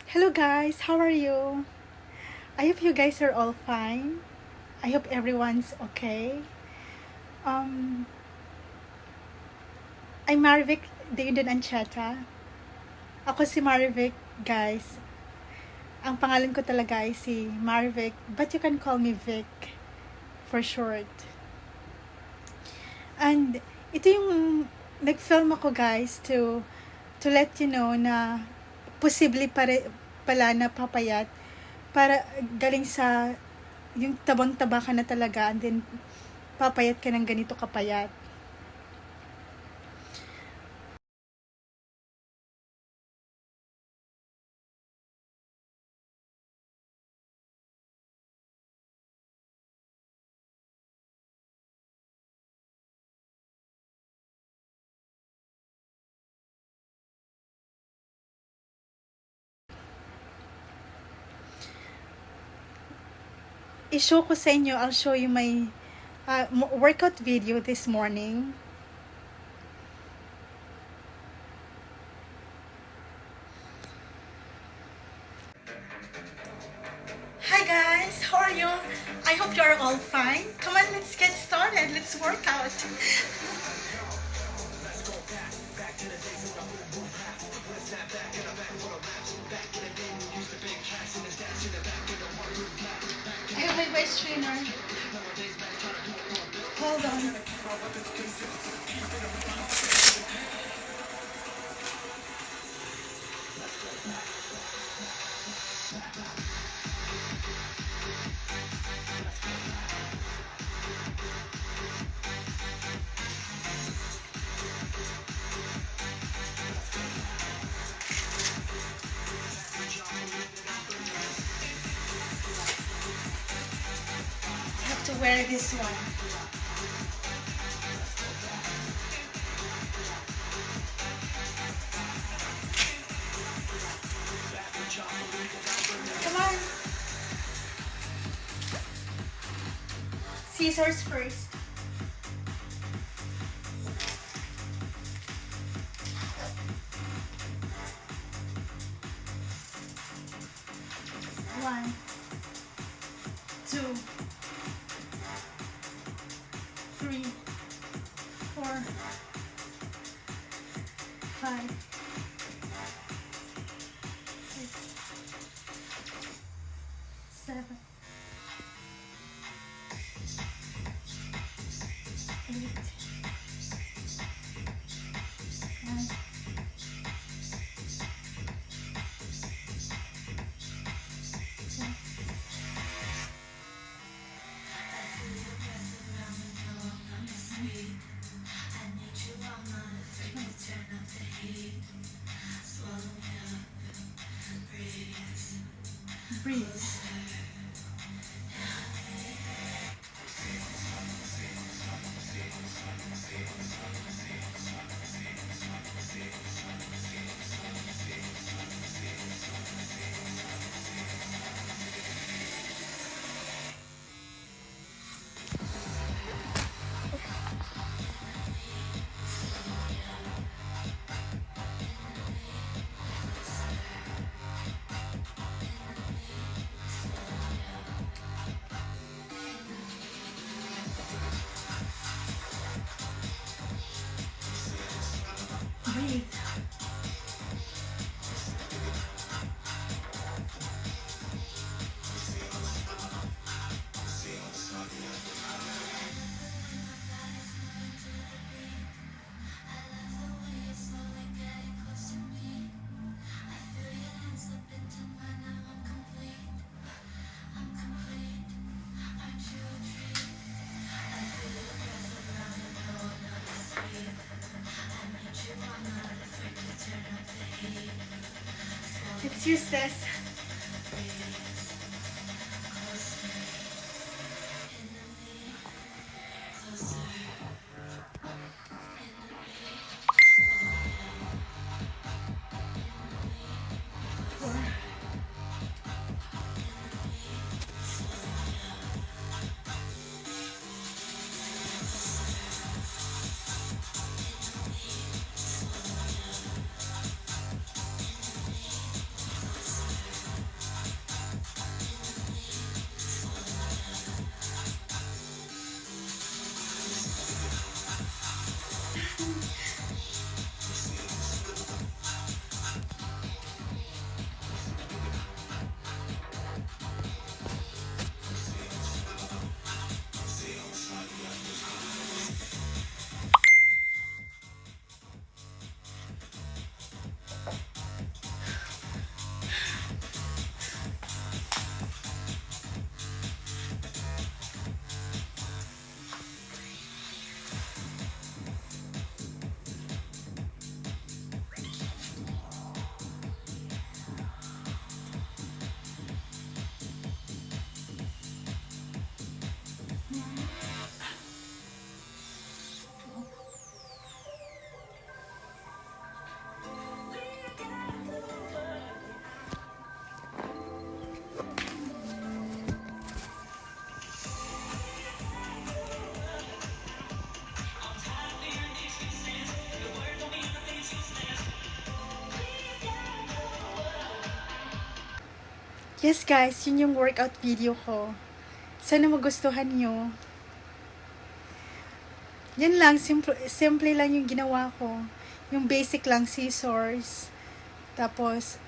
Hello guys, how are you? I hope you guys are all fine. I hope everyone's okay. Um, I'm Marvic Deindon Ancheta. Ako si Marvic, guys. Ang pangalan ko talaga ay si Marvic, but you can call me Vic for short. And ito yung nag-film ako guys to let you know na posible pala na papayat para galing sa yung tabang-taba ka na talaga and then papayat ka ng ganito kapayat. I-show ko sa inyo, I'll show you my workout video this morning. Hi guys, how are you? I hope you are all fine. Come on, let's get started. Let's work out. I have my voice trainer. Hold on. I have to wear this one. Come on. Scissors first. One, two, three, four, five, six, seven, 8, 9, 10. Breathe. Breathe. It's useless. Four. Yes guys, yun yung workout video ko. Sana magustuhan nyo. Yan lang, simple lang yung ginawa ko. Yung basic lang, scissors. Tapos,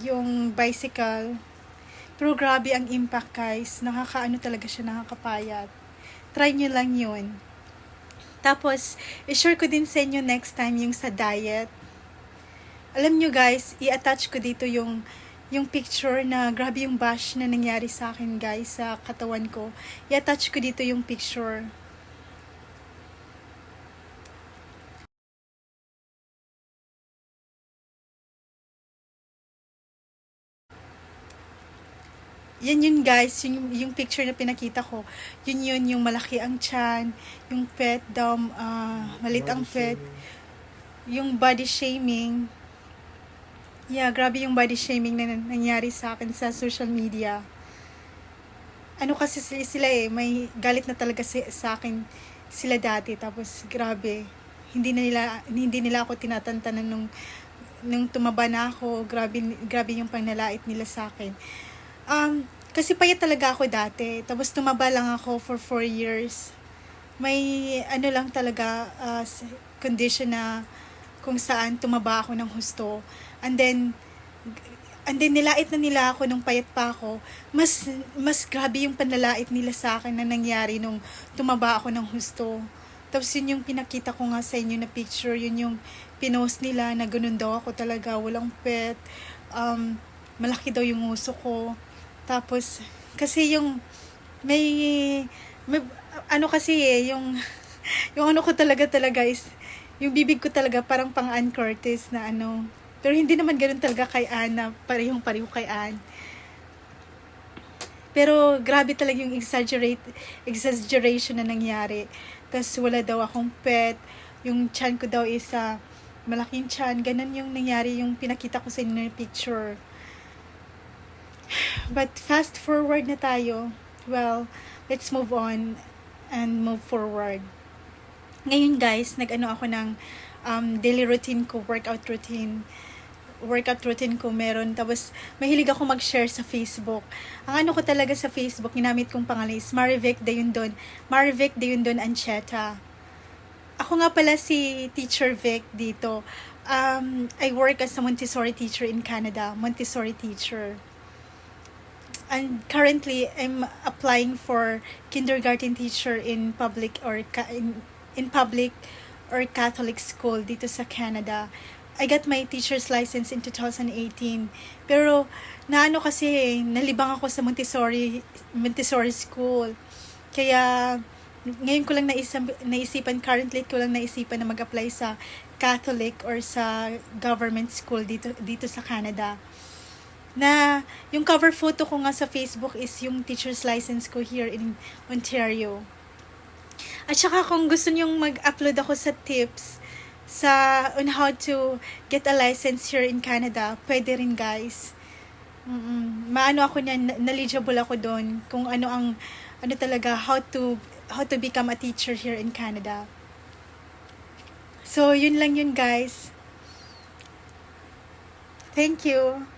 yung bicycle. Pero grabe ang impact guys. Nakakaano talaga siya, nakakapayat. Try nyo lang yun. Tapos, i-share ko din sa inyo next time yung sa diet. Alam nyo guys, i-attach ko dito yung picture na grabe yung bash na nangyari sa akin guys sa katawan ko. I-attach ko dito yung picture. Yan yun guys, yung picture na pinakita ko. Yun yung malaki ang tiyan, yung pet daw, malit ang pet, yung body shaming. Yeah, grabe yung body shaming na nangyari sa akin sa social media. Ano kasi sila may galit na talaga sa akin sila dati. Tapos grabe, hindi nila ako tinatantanan nung tumaba na ako. Grabe yung panlalait nila sa akin. Kasi payat talaga ako dati. Tapos tumaba lang ako for 4 years. May ano lang talaga condition na kung saan tumaba ako ng husto. And then nilait na nila ako nung payat pa ako. Mas grabe yung panlalait nila sa akin na nangyari nung tumaba ako ng husto. Tapos yun yung pinakita ko nga sa inyo na picture. Yun yung pinost nila na ganun daw ako talaga. Walang pet. Malaki daw yung uso ko. Tapos, kasi yung may ano kasi yung ano ko talaga is, yung bibig ko talaga parang pang Ann Curtis na ano. Pero hindi naman ganoon talaga kay Ann na parehong-pareho kay Ann. Pero grabe talaga yung exaggeration na nangyari. Tapos wala daw akong pet. Yung tiyan ko daw is malaking tiyan. Ganun yung nangyari, yung pinakita ko sa inyo na picture. But fast forward na tayo. Well, let's move on and move forward. Ngayon guys, nag-ano ako ng daily routine ko, workout routine ko meron. Tapos mahilig ako mag-share sa Facebook. Ang ano ko talaga sa Facebook, ginamit kong pangalan is Marivic Dayundon Ancheta. Ako nga pala si Teacher Vic dito. I work as a Montessori teacher in Canada. Montessori teacher. And currently, I'm applying for kindergarten teacher in public or Catholic school dito sa Canada. I got my teacher's license in 2018. Pero naano kasi nalibang ako sa Montessori school. Kaya ngayon ko lang naisipan currently ko lang naisipan na mag-apply sa Catholic or sa government school dito sa Canada. Na yung cover photo ko nga sa Facebook is yung teacher's license ko here in Ontario. At saka kung gusto nyong mag-upload ako sa tips on how to get a license here in Canada, pwede rin guys. Maano ako niyan, knowledgeable ako doon kung ano talaga how to become a teacher here in Canada. So yun lang yun guys. Thank you.